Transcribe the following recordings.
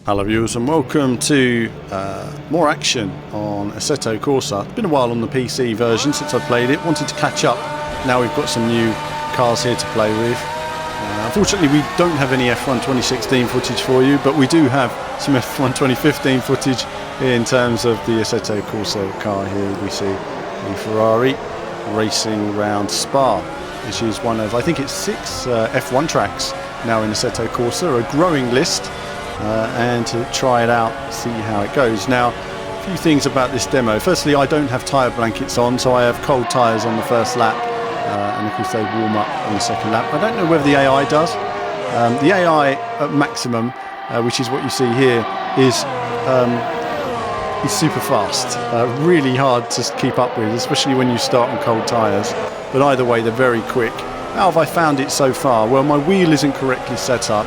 Hello viewers and welcome to more action on Assetto Corsa. It's been a while on the PC version since I played it. Wanted to catch up. Now we've got some new cars here to play with. Unfortunately we don't have any F1 2016 footage for you, but we do have some F1 2015 footage in terms of the Assetto Corsa car here. We see the Ferrari racing around Spa, which is one of, I think it's 6 F1 tracks now in Assetto Corsa, a growing list. And to try it out, see how it goes. Now, a few things about this demo. Firstly, I don't have tyre blankets on, so I have cold tyres on the first lap, and of course they warm up on the second lap. I don't know whether the AI does. The AI at maximum, which is what you see here, is super fast, really hard to keep up with, especially when you start on cold tyres. But either way, they're very quick. How have I found it so far? Well, my wheel isn't correctly set up.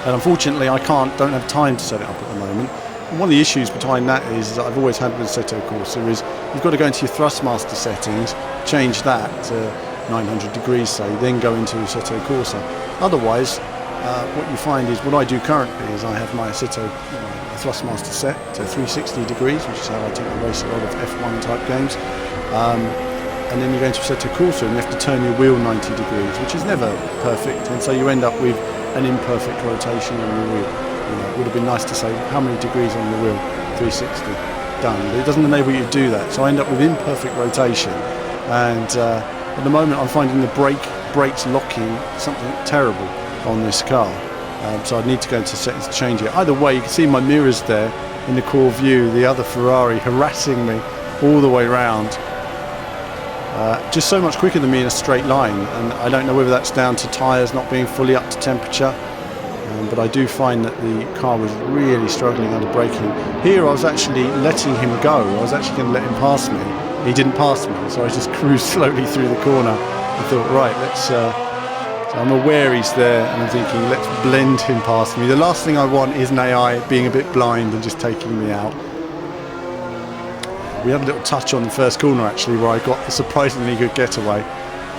And unfortunately I don't have time to set it up at the moment. And one of the issues behind that is that I've always had with Assetto Corsa is you've got to go into your Thrustmaster settings, change that to 900 degrees say, then go into Assetto Corsa. Otherwise, what you find is, what I do currently is I have my Assetto Thrustmaster set to 360 degrees, which is how I tend to race a lot of F1 type games. And then you go into Assetto Corsa and you have to turn your wheel 90 degrees, which is never perfect, and so you end up with an imperfect rotation on your wheel. It would have been nice to say how many degrees on the wheel, 360, done, but it doesn't enable you to do that, so I end up with imperfect rotation. And at the moment I'm finding the brakes locking something terrible on this car, so I'd need to go into settings to change it. Either way, you can see my mirrors there in the core view, the other Ferrari harassing me all the way round. Just so much quicker than me in a straight line, and I don't know whether that's down to tyres not being fully up to temperature, but I do find that the car was really struggling under braking. Here I was actually letting him go, I was actually going to let him pass me. He didn't pass me, so I just cruised slowly through the corner. I thought, right, so I'm aware he's there, and I'm thinking, let's blend him past me. The last thing I want is an AI being a bit blind and just taking me out. We had a little touch on the first corner actually where I got a surprisingly good getaway,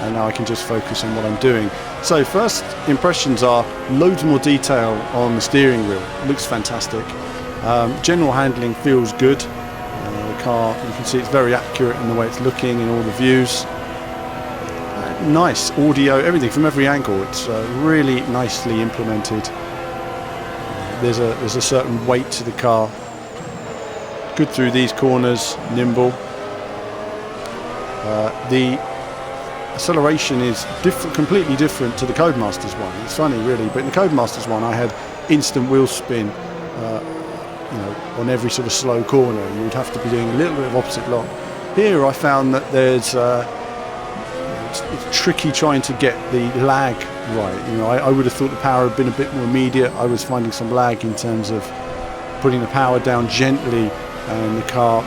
and now I can just focus on what I'm doing. So first impressions are loads more detail on the steering wheel. It looks fantastic. General handling feels good. The car, you can see it's very accurate in the way it's looking in all the views. Nice audio, everything from every angle. It's really nicely implemented. There's a certain weight to the car. Good through these corners, nimble. The acceleration is completely different to the Codemasters one. It's funny really, but in the Codemasters one I had instant wheel spin on every sort of slow corner. You would have to be doing a little bit of opposite lock. Here I found that there's it's tricky trying to get the lag right. I would have thought the power had been a bit more immediate. I was finding some lag in terms of putting the power down gently and the car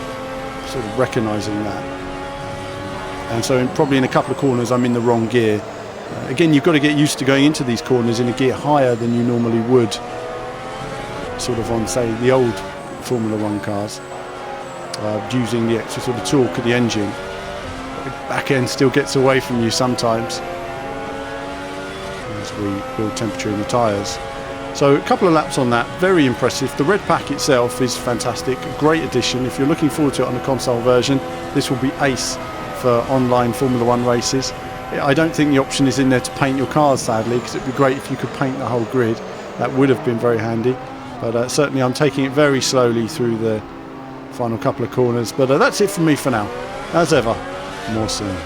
sort of recognising that. And so probably in a couple of corners I'm in the wrong gear. Again, you've got to get used to going into these corners in a gear higher than you normally would, sort of on, say, the old Formula 1 cars, using the extra sort of torque of the engine. The back end still gets away from you sometimes as we build temperature in the tyres. So a couple of laps on that, very impressive. The red pack itself is fantastic, a great addition. If you're looking forward to it on the console version, this will be ace for online Formula 1 races. I don't think the option is in there to paint your cars, sadly, because it'd be great if you could paint the whole grid. That would have been very handy, but certainly I'm taking it very slowly through the final couple of corners. But that's it from me for now. As ever, more soon.